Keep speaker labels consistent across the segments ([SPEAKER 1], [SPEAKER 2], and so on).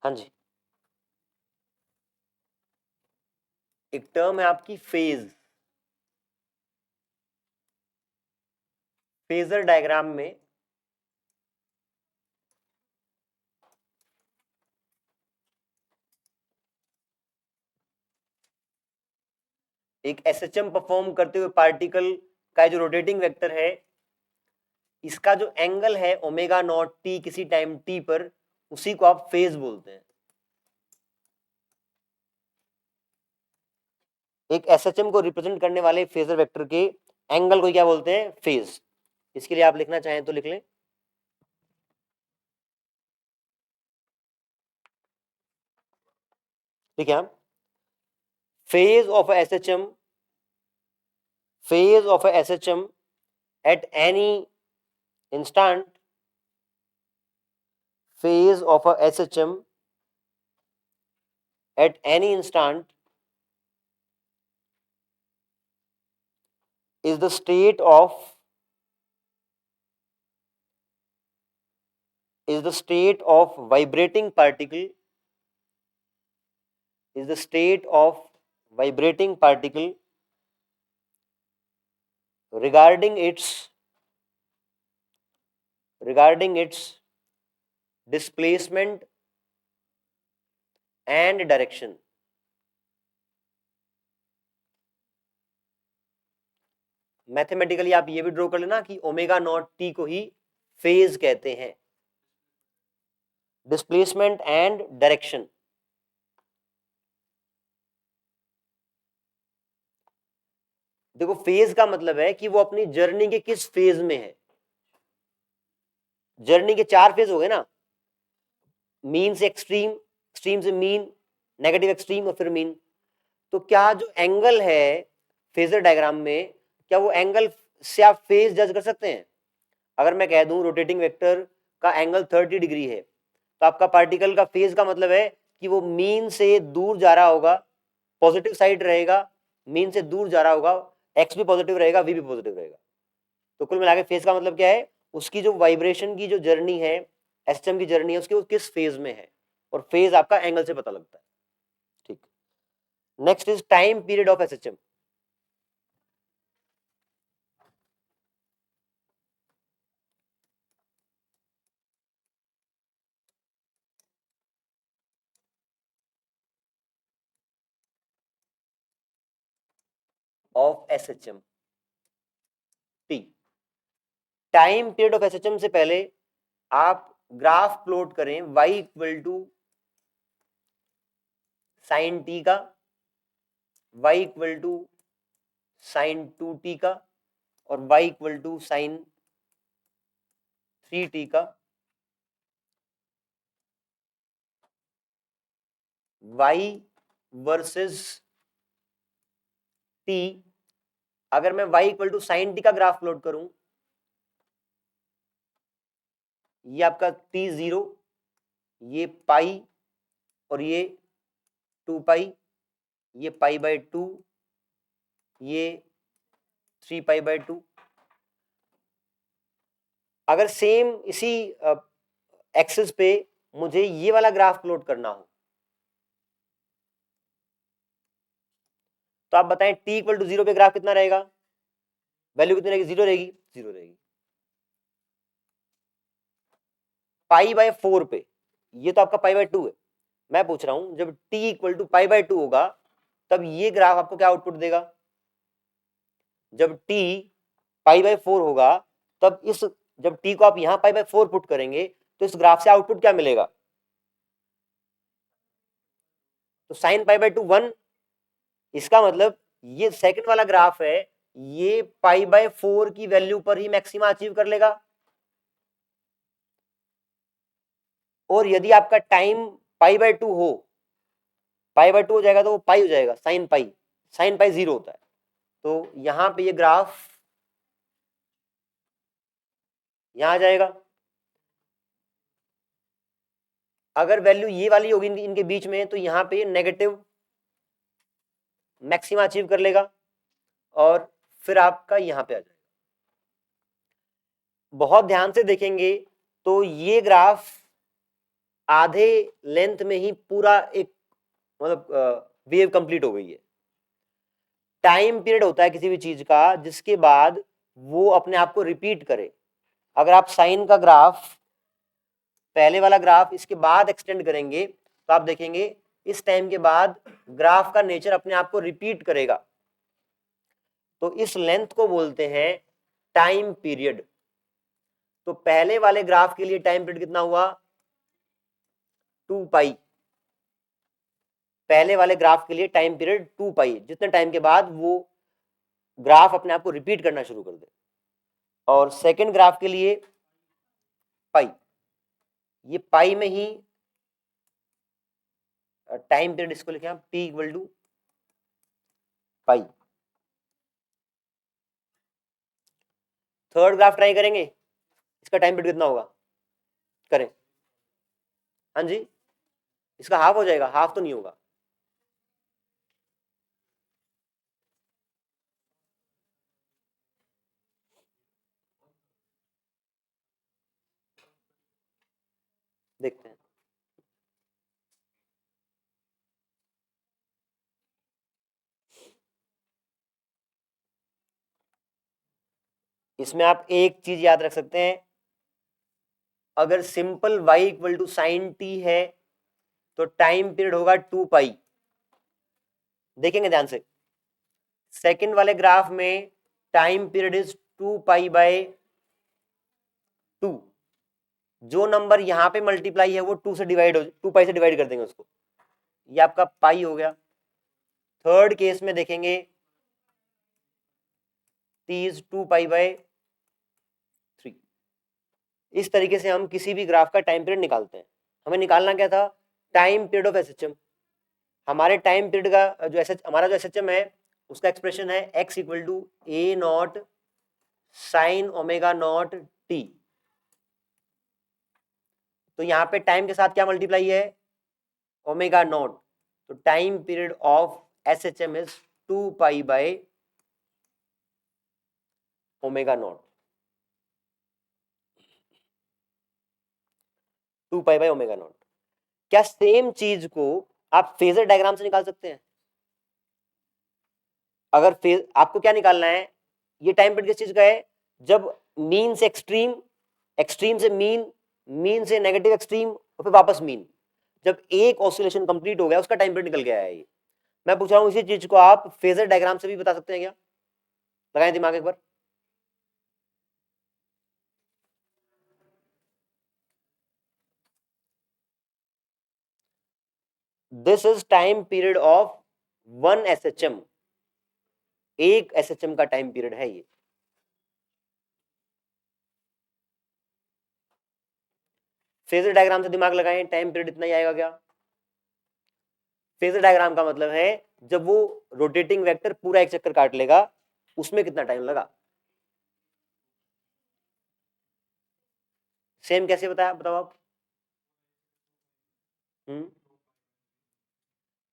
[SPEAKER 1] हाँ जी, एक टर्म है आपकी फेज। फेजर डायग्राम में एक एसएचएम परफॉर्म करते हुए पार्टिकल का जो रोटेटिंग वेक्टर है, इसका जो एंगल है ओमेगा नॉट टी किसी टाइम टी पर, उसी को आप फेज बोलते हैं। एक एसएचएम को रिप्रेजेंट करने वाले फेजर वेक्टर के एंगल को क्या बोलते हैं? फेज। इसके लिए आप लिखना चाहें तो लिख लें। ठीक है, आप phase of SHM, phase of SHM at any instant, phase of a SHM at any instant is the state of vibrating particle, is the state of vibrating particle regarding its displacement and direction. Mathematically आप ये भी draw कर लेना कि omega not T को ही phase कहते हैं, displacement and direction. देखो, फेज का मतलब है कि वो अपनी जर्नी के किस फेज में है। जर्नी के 4 फेज हो गए ना, मीन से एक्सट्रीम, एक्सट्रीम से मीन, नेगेटिव एक्सट्रीम और फिर मीन। तो क्या जो एंगल है फेजर डायग्राम में, क्या वो एंगल से आप फेज जज कर सकते हैं? अगर मैं कह दूं रोटेटिंग वेक्टर का एंगल 30 डिग्री है, तो आपका पार्टिकल का फेज का मतलब है कि वो मीन से दूर जा रहा होगा, पॉजिटिव साइड रहेगा, मीन से दूर जा रहा होगा, एक्स भी पॉजिटिव रहेगा, वी भी पॉजिटिव रहेगा। तो कुल मिला के फेज का मतलब क्या है? उसकी जो वाइब्रेशन की जो जर्नी है, एसएचएम की जर्नी है, उसकी वो किस फेज में है, और फेज आपका एंगल से पता लगता है। ठीक, next is time period of SHM. Of SHM t, time period of SHM से पहले आप ग्राफ प्लॉट करें y equal to sine t का, y equal to sine 2t का, और y equal to sign 3t का। y वर्सेस t, अगर मैं y equal to sine t का ग्राफ प्लॉट करूं, ये आपका t0, ये पाई, और ये 2 पाई, ये पाई बाय 2, ये 3 पाई बाय 2। अगर सेम इसी एक्सिस पे मुझे ये वाला ग्राफ प्लॉट करना हो, तो आप बताएं t इक्वल टू 0 पे ग्राफ कितना रहेगा? वैल्यू कितनी रहेगी? 0 रहेगी, 0 रहेगी। पाई बाय 4 पे, ये तो आपका पाई बाय 2 है। मैं पूछ रहा हूं जब t equal to pi by 2 होगा, तब ये ग्राफ आपको क्या आउटपुट देगा? जब t पाई बाय 4 होगा, तब इस, जब t को आप यहां पाई बाय 4 पुट करेंगे, तो इस ग्राफ से आउटपुट क्या मिलेगा? तो साइन पाई बाय 2 1। इसका मतलब ये सेकंड वाला ग्राफ है, ये पाई बाय 4 की वैल्यू पर ही मैक्सिमा अचीव कर लेगा। और यदि आपका टाइम पाई बाय 2 हो, पाई बाय 2 हो जाएगा तो वो पाई हो जाएगा, साइन पाई, साइन पाई 0 होता है। तो यहां पे ये ग्राफ यहां आ जाएगा। अगर वैल्यू ये वाली होगी इनके बीच में, तो यहां पे नेगेटिव मैक्सिमा अचीव कर लेगा, और फिर आपका यहां पे आ जाएगा। बहुत ध्यान से देखेंगे तो ये ग्राफ आधे लेंथ में ही पूरा एक मतलब वेव कंप्लीट हो गई है। टाइम पीरियड होता है किसी भी चीज का जिसके बाद वो अपने आप को रिपीट करे। अगर आप साइन का ग्राफ, पहले वाला ग्राफ इसके बाद एक्सटेंड करेंगे तो आप देखेंगे इस टाइम के बाद ग्राफ का नेचर अपने आप को रिपीट करेगा। तो इस लेंथ को बोलते हैं टाइम पीरियड। तो पहले वाले ग्राफ के लिए टाइम पीरियड कितना हुआ? 2 पाई। पहले वाले ग्राफ के लिए टाइम पीरियड 2 पाई, जितने टाइम के बाद वो ग्राफ अपने आप को रिपीट करना शुरू कर दे। और सेकेंड ग्राफ के लिए पाई, ये पाई में ही टाइम पीरियड इसको लिखे हम P equal to pi. Third graph try करेंगे, इसका टाइम पीरियड कितना होगा? करें। हाँ जी, इसका हाफ हो जाएगा? हाफ तो नहीं होगा। देखते हैं। इसमें आप एक चीज याद रख सकते हैं, अगर simple y equal to sine t है तो टाइम पीरियड होगा 2 पाई। देखेंगे ध्यान से, सेकंड वाले ग्राफ में टाइम पीरियड इज 2 पाई/2। जो नंबर यहां पे मल्टीप्लाई है वो 2 पाई से डिवाइड कर देंगे उसको, ये आपका पाई हो गया। थर्ड केस में देखेंगे t इज 2 पाई/3। इस तरीके से हम किसी भी ग्राफ का टाइम पीरियड निकालते हैं। हमें निकालना क्या था? Time period of SHM. हमारे टाइम पीरियड का जो हमारा जो एसएचएम है उसका एक्सप्रेशन है x equal to a not sine omega not t. तो यहाँ पे टाइम के साथ क्या मल्टीप्लाई है? Omega not. तो time period of SHM is 2 pi omega not. 2 pi omega not. क्या सेम चीज को आप फेजर डायग्राम से निकाल सकते हैं? अगर आपको क्या निकालना है, ये टाइम पीरियड किस चीज का है? जब मीन से एक्सट्रीम, एक्सट्रीम से मीन, मीन से नेगेटिव एक्सट्रीम और फिर वापस मीन, जब एक ऑसिलेशन कंप्लीट हो गया उसका टाइम पीरियड निकल गया है। ये मैं पूछ रहा हूं, इसी चीज को आप फेजर डायग्राम से भी बता सकते हैं क्या? लगाएं दिमाग एक बार। This is time period of 1 SHM। एक एसएचएम का टाइम पीरियड है ये। फेजर डायग्राम से दिमाग लगाएं, टाइम पीरियड इतना ही आएगा क्या? फेजर डायग्राम का मतलब है जब वो रोटेटिंग वेक्टर पूरा एक चक्कर काट लेगा उसमें कितना टाइम लगा। सेम कैसे बताया, बताओ आप।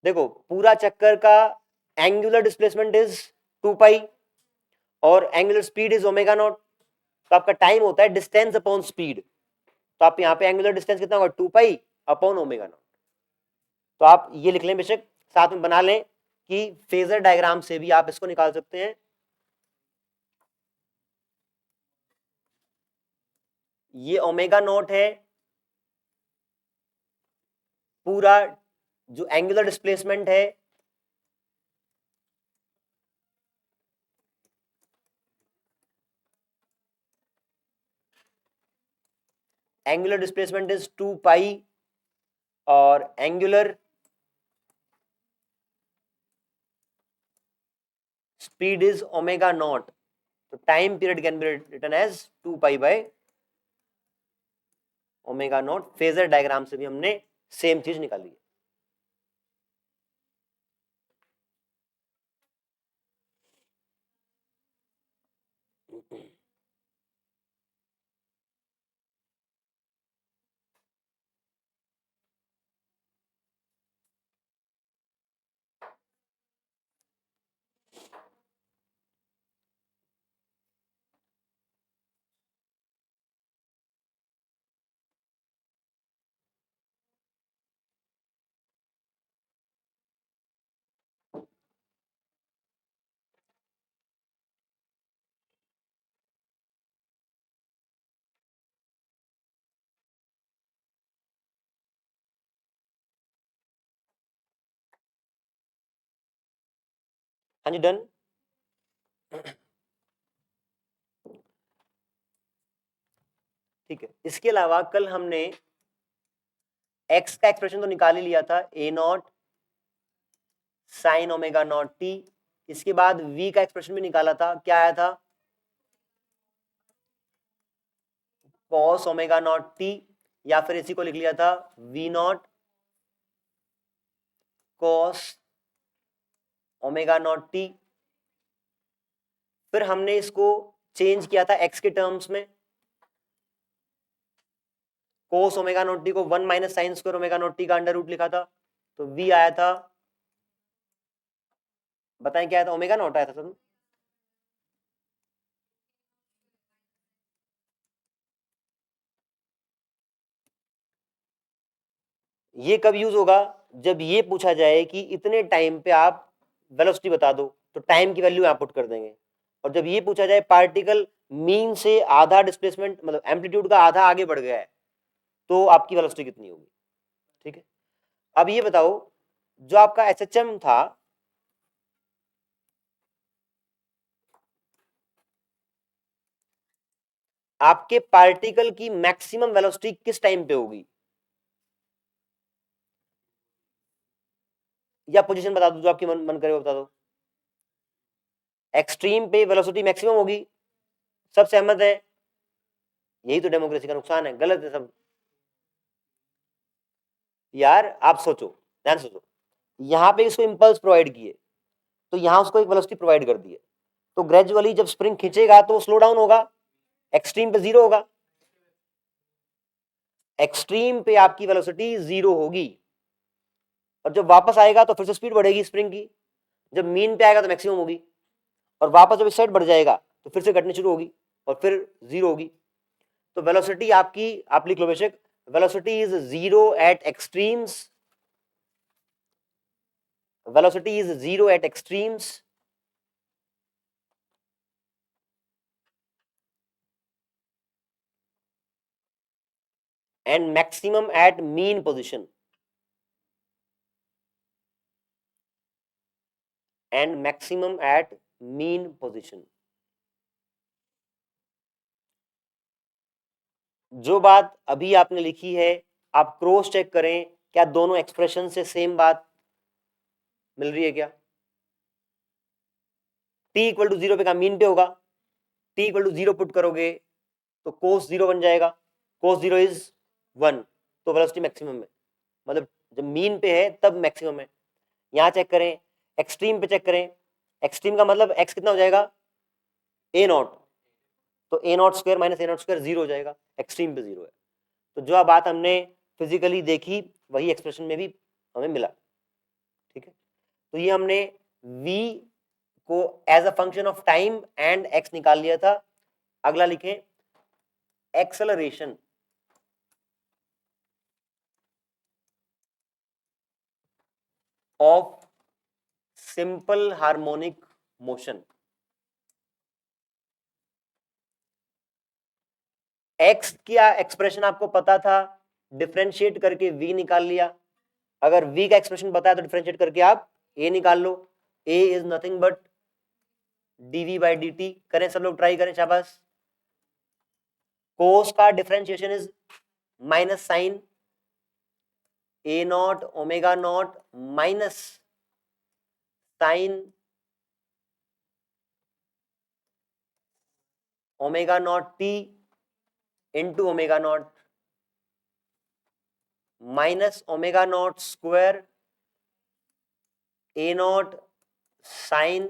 [SPEAKER 1] देखो, पूरा चक्कर का एंगुलर डिस्प्लेसमेंट इज 2 पाई और angular speed is omega not. तो आपका टाइम होता है डिस्टेंस अपॉन स्पीड। तो आप यहाँ पे एंगुलर डिस्टेंस कितना होगा? 2 पाई/ओमेगा नॉट। तो आप ये लिख लें, बेशक साथ में बना लें कि फेजर डायग्राम से भी आप इसको निकाल सकते हैं। ये ओमेगा नॉट है, पूरा जो एंगुलर डिस्प्लेसमेंट है एंगुलर डिस्प्लेसमेंट इज 2 पाई और angular speed is omega not. तो time period can be written as 2 pi omega not. Phasor diagram से भी हमने सेम चीज निकाली है। हाँ जी, डन। ठीक है, इसके अलावा कल हमने एक्स का एक्सप्रेशन तो निकाल ही लिया था, a not sine omega not t. इसके बाद वी का एक्सप्रेशन भी निकाला था, क्या आया था, कॉस ओमेगा नॉट टी, या फिर इसी को लिख लिया था v not cos omega not t. फिर हमने इसको चेंज किया था एक्स के टर्म्स में, कोस ओमेगा नॉट टी को 1 minus sign square omega not T का अंडर रूट लिखा था, तो वी आया था, बताएं क्या आया था, ओमेगा नॉट आया था सर। ये कब यूज होगा, जब ये पूछा जाए कि इतने टाइम पे आप वेलोसिटी बता दो, तो टाइम की वैल्यू यहाँ पुट कर देंगे। और जब ये पूछा जाए पार्टिकल मीन से आधा डिस्प्लेसमेंट मतलब एम्पलीट्यूड का आधा आगे बढ़ गया है, तो आपकी वेलोसिटी कितनी होगी। ठीक है, अब ये बताओ, जो आपका एसएचएम था, आपके पार्टिकल की मैक्सिमम वेलोसिटी किस टाइम पे होगी, या पोजीशन बता दो जो आपकी मन करे वो बता दो। एक्सट्रीम पे वेलोसिटी मैक्सिमम होगी, सब सहमत है। यही तो डेमोक्रेसी का नुकसान है, गलत है सब। यार आप सोचो, ध्यान से सोचो, यहां पे इसको इंपल्स प्रोवाइड किए, तो यहां उसको एक वेलोसिटी प्रोवाइड कर दी है, तो ग्रेजुअली जब स्प्रिंग खींचेगा तो स्लो डाउन होगा, एक्सट्रीम पे जीरो होगा, एक्सट्रीम पे आपकी वेलोसिटी जीरो होगी, और जब वापस आएगा तो फिर से स्पीड बढ़ेगी स्प्रिंग की, जब मीन पे आएगा तो मैक्सिमम होगी, और वापस जब इस साइड बढ़ जाएगा तो फिर से घटनी शुरू होगी और फिर जीरो होगी। तो वेलोसिटी आपकी, आप लिख लो बेशक, velocity is zero at extremes, velocity is zero at extremes and maximum at mean position, and maximum at mean position। जो बात अभी आपने लिखी है, आप क्रॉस चेक करें, क्या दोनों एक्सप्रेशन से सेम बात मिल रही है क्या। t इक्वल टू जीरो पे का मीन पे होगा, t equal to zero put करोगे तो कोस जीरो बन जाएगा, कोस जीरो इज 1, तो वेलोसिटी मैक्सिमम है, मतलब जब मीन पे है तब मैक्सिमम है। यहां चेक करें, एक्सट्रीम पे चेक करें, एक्सट्रीम का मतलब x कितना हो जाएगा, ए नॉट, तो a not square minus a not square zero हो जाएगा, एक्सट्रीम पे जीरो है। तो जो बात हमने फिजिकली देखी वही एक्सप्रेशन में भी हमें मिला। ठीक है, तो ये हमने v को as a function of time and x निकाल लिया था। अगला लिखें, acceleration of simple harmonic motion. x का एक्सप्रेशन आपको पता था, डिफरेंशिएट करके v निकाल लिया। अगर v का एक्सप्रेशन पता है तो डिफरेंशिएट करके आप a निकाल लो, a is nothing but dv by dt। करें सब लोग, ट्राई करें, शाबाश। कोस का differentiation is minus sine a not omega not minus sine omega not t into omega not minus omega not square a not sine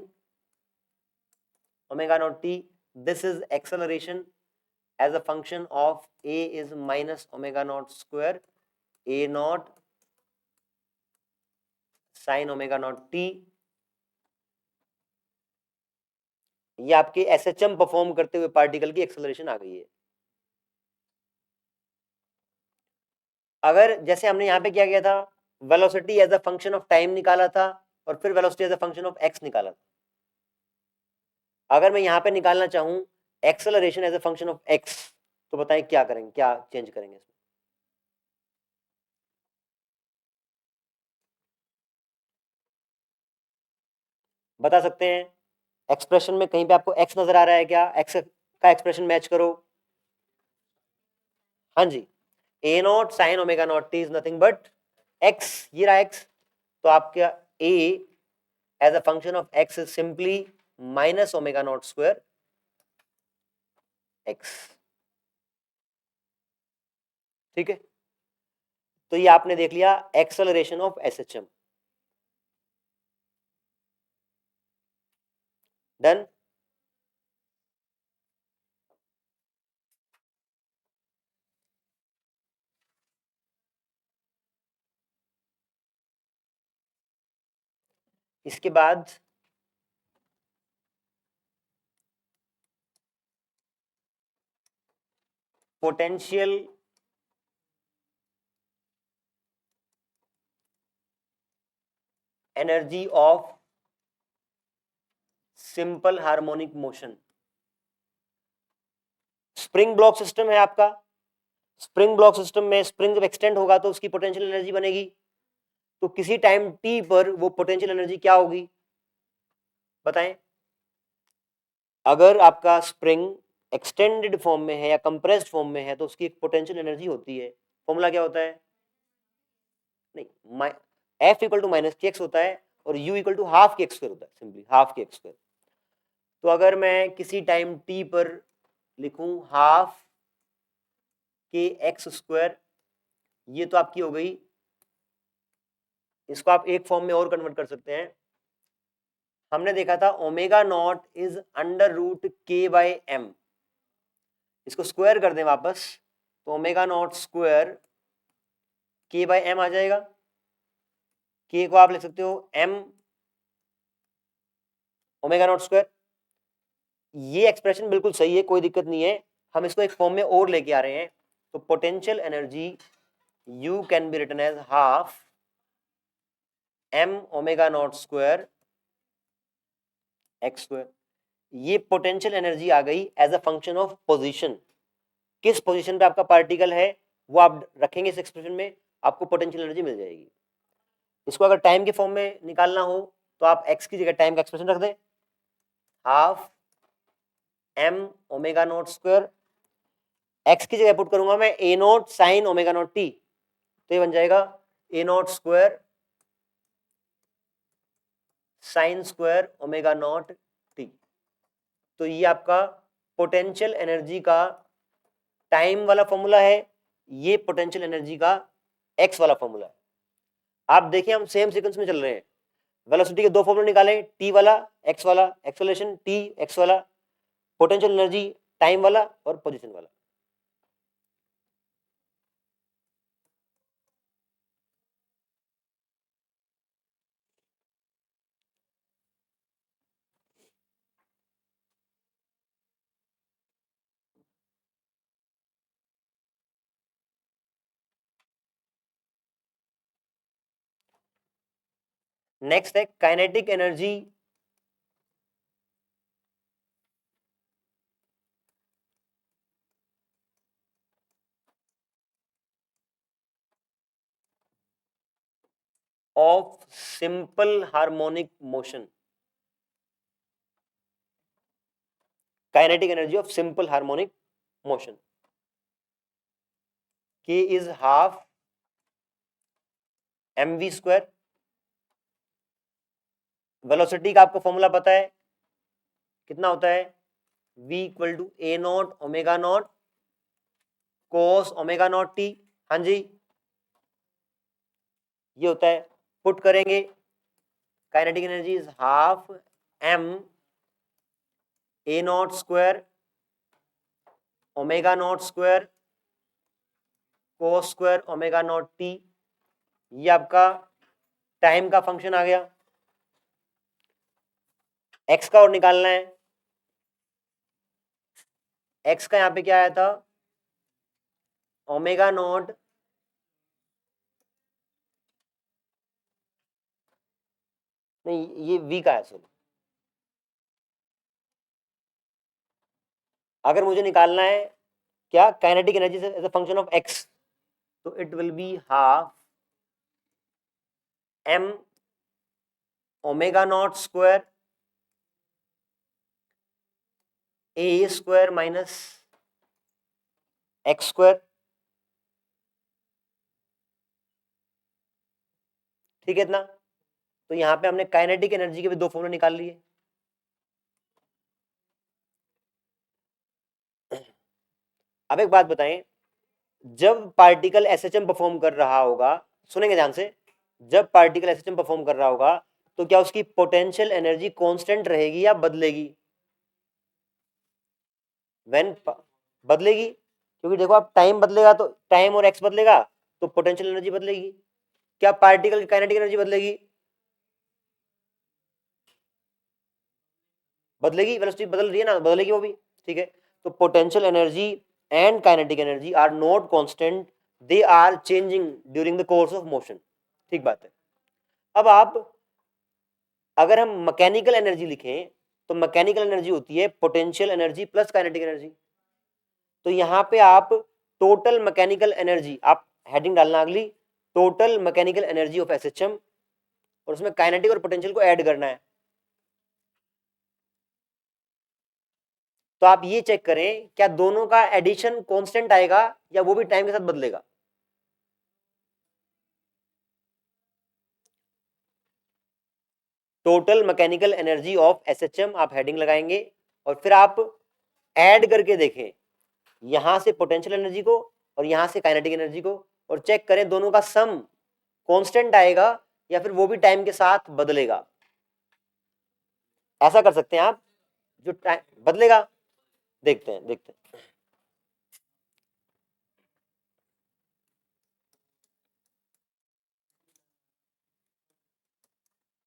[SPEAKER 1] omega not t. This is acceleration as a function of a is minus omega naught square a naught sin omega naught t। ये आपके SHM perform करते हुए particle की acceleration आ गई है। अगर जैसे हमने यहां पे क्या किया था, velocity as a function of time निकाला था और फिर velocity as a function of x निकाला था, अगर मैं यहां पे निकालना चाहूं acceleration as a function of x, तो बताएं क्या करेंगे, क्या चेंज करेंगे इसमें। बता सकते हैं? एक्सप्रेशन में कहीं पे आपको एक्स नजर आ रहा है क्या? एक्स का एक्सप्रेशन मैच करो। हाँ जी, a not sine omega not t is nothing but x, ये रहा एक्स। तो आपका a as a function of x is simply minus omega not square x. ठीक है, तो ये आपने देख लिया एक्सेलरेशन ऑफ एसएचएम। डन। इसके बाद potential energy of simple harmonic motion. Spring block system है आपका। स्प्रिंग ब्लॉक सिस्टम में स्प्रिंग जब एक्सटेंड होगा तो उसकी पोटेंशियल एनर्जी बनेगी। तो किसी टाइम टी पर वो पोटेंशियल एनर्जी क्या होगी बताएं? अगर आपका स्प्रिंग एक्सटेंडेड फॉर्म में है या कंप्रेस्ड फॉर्म में है तो उसकी एक पोटेंशियल एनर्जी होती है। फॉर्मूला क्या होता है? नहीं, एफ इक्वल टू माइनस के एक्स होता है और यू इक्वल टू हाफ के एक्स स्क्वायर होता है, सिंपली हाफ के एक्स स्क्वायर। तो अगर मैं किसी टाइम टी पर लिखूं हाफ के एक्स स्क्वायर, ये तो आपकी हो गई। इसको आप एक फॉर्म में और कन्वर्ट कर सकते हैं। हमने देखा था omega not is under root k by m. इसको स्क्वायर कर दें वापस तो omega not square k by m आ जाएगा। के को आप लिख सकते हो एम ओमेगा नॉट स्क्वायर। ये एक्सप्रेशन बिल्कुल सही है, कोई दिक्कत नहीं है। हम इसको एक फॉर्म में और लेके आ रहे हैं। तो potential energy you can be written as half m omega not square x square. ये पोटेंशियल एनर्जी आ गई as a function of position. किस पोजीशन पे आपका पार्टिकल है वो आप रखेंगे इस एक्सप्रेशन में, आपको पोटेंशियल एनर्जी मिल जाएगी। इसको अगर टाइम के फॉर्म में निकालना हो तो आप एक्स की जगह टाइम का एक्सप्रेशन रख दें, half m omega not square. X की जगह पुट करूंगा मैं a not sine omega not t, तो ये बन जाएगा a not square sine square omega not t. तो ये आपका पोटेंशियल एनर्जी का टाइम वाला फॉर्मूला है, ये पोटेंशियल एनर्जी का एक्स वाला फॉर्मूला है। आप देखिए हम सेम सीक्वेंस में चल रहे हैं। वेलोसिटी के दो फॉर्मूले निकाले, टी वाला एक्स वाला, एक्सेलरेशन टी एक्स वाला, पोटेंशियल एनर्जी टाइम वाला और पोजीशन वाला। नेक्स्ट है kinetic energy of simple harmonic motion. Kinetic energy of simple harmonic motion k is half m v square. Velocity का आपको फॉर्मूला पता है कितना होता है? v equal to a not omega not cos omega not t. हाँ जी, ये होता है। पुट करेंगे kinetic energy is half m a not square omega not square cos square omega not T. ये आपका टाइम का फंक्शन आ गया। एक्स का और निकालना है। एक्स का यहां पे क्या आया था? ओमेगा नॉट नहीं, ये वी का है सॉरी। अगर मुझे निकालना है क्या काइनेटिक एनर्जी से as a function of x, तो it will be half m omega not square a square minus x square, ठीक है इतना। तो यहां पे हमने काइनेटिक एनर्जी के भी दो फॉर्मूले निकाल लिए। अब एक बात बताएं, जब पार्टिकल एसएचएम परफॉर्म कर रहा होगा, सुनेंगे ध्यान से, जब पार्टिकल एसएचएम परफॉर्म कर रहा होगा तो क्या उसकी पोटेंशियल एनर्जी कांस्टेंट रहेगी या बदलेगी? व्हेन बदलेगी, क्योंकि देखो आप टाइम बदलेगा तो टाइम और एक्स बदलेगा तो पोटेंशियल एनर्जी बदलेगी। क्या पार्टिकल की काइनेटिक एनर्जी बदलेगी? बदलेगी, वेलोसिटी बदल रही है ना, बदलेगी वो भी, ठीक है। तो potential energy and kinetic energy are not constant, they are changing during the course of motion, ठीक बात है। अब आप अगर हम मैकेनिकल एनर्जी लिखें तो मैकेनिकल एनर्जी होती है potential energy plus kinetic energy. तो यहां पे आप टोटल मैकेनिकल एनर्जी, आप हेडिंग डालना अगली, total mechanical energy of SHM, और उसमें काइनेटिक और पोटेंशियल को ऐड करना है। तो आप ये चेक करें क्या दोनों का एडिशन कांस्टेंट आएगा या वो भी टाइम के साथ बदलेगा। Total mechanical energy of SHM आप हेडिंग लगाएंगे और फिर आप ऐड करके देखें यहां से पोटेंशियल एनर्जी को और यहां से काइनेटिक एनर्जी को, और चेक करें दोनों का सम कांस्टेंट आएगा या फिर वो भी टाइम के साथ बदलेगा। ऐसा कर सकते हैं आप, जो टाइम बदलेगा, देखते हैं देखते हैं।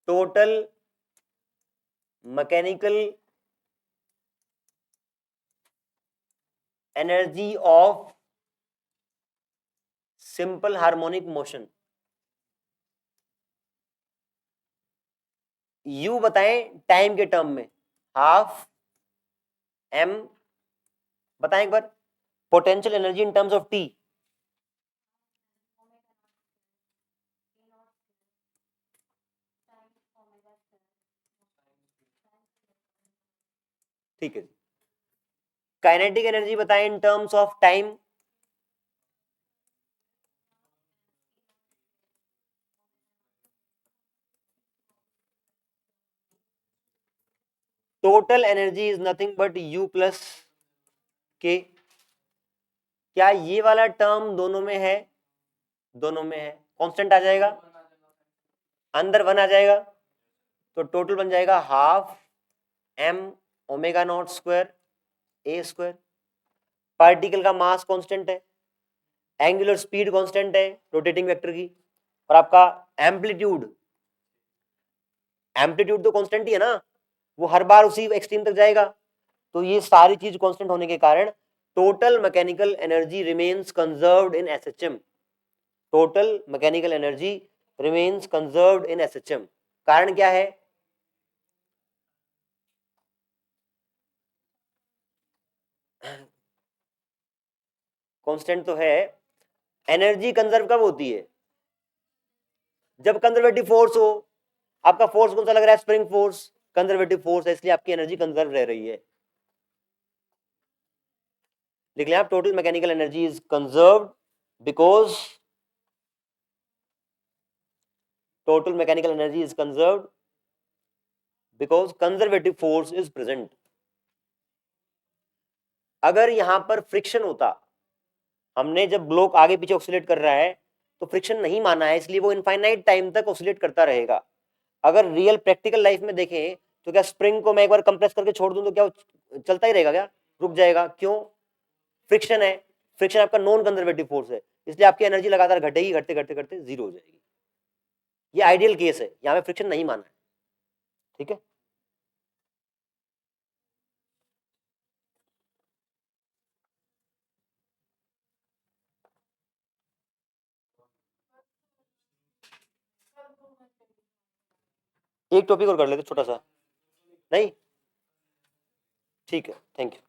[SPEAKER 1] Total mechanical energy of simple harmonic motion, u बताएं टाइम के टर्म में, हाफ एम, बताएं एक बार, potential energy in terms of t, ठीक है। काइनेटिक एनर्जी बताएं in terms of time, total energy is nothing but u plus k. क्या ये वाला टर्म दोनों में है? दोनों में है, कांस्टेंट आ जाएगा, अंदर वन आ जाएगा, तो टोटल बन जाएगा half m omega not square a square. Particle का मास कांस्टेंट है, एंगुलर स्पीड कांस्टेंट है रोटेटिंग वेक्टर की, और आपका एम्पलीट्यूड, एम्पलीट्यूड तो कांस्टेंट ही है ना, वो हर बार उसी एक्सट्रीम तक जाएगा। तो ये सारी चीज कांस्टेंट होने के कारण total mechanical energy remains conserved in SHM, total mechanical energy remains conserved in SHM. कारण क्या है? कांस्टेंट तो है, एनर्जी कंजर्व कब होती है? जब कंजर्वेटिव फोर्स हो। आपका फोर्स कौन सा लग रहा है? स्प्रिंग फोर्स, कंजर्वेटिव फोर्स है, इसलिए आपकी एनर्जी कंजर्व रह रही है। लिख लें आप, total mechanical energy is conserved because total mechanical energy is conserved because conservative force is present. अगर यहां पर फ्रिक्शन होता, हमने जब ब्लॉक आगे पीछे ऑसिलेट कर रहा है तो फ्रिक्शन नहीं माना है, इसलिए वो इनफाइनाइट टाइम तक ऑसिलेट करता रहेगा। अगर रियल प्रैक्टिकल लाइफ में देखें तो क्या स्प्रिंग को मैं एक बार कंप्रेस करके छोड़ दूं तो क्या वो चलता ही रहेगा? क्या रुक जाएगा? क्यों? फ्रिक्शन है, फ्रिक्शन आपका नॉन कंजर्वेटिव फोर्स है, इसलिए आपकी एनर्जी लगातार घटेगी, घटते घटते घटते जीरो हो जाएगी। ये आइडियल केस है, यहां पे फ्रिक्शन नहीं माना है, ठीक है। एक टॉपिक और कर लेते छोटा सा, नहीं? ठीक है, थैंक यू।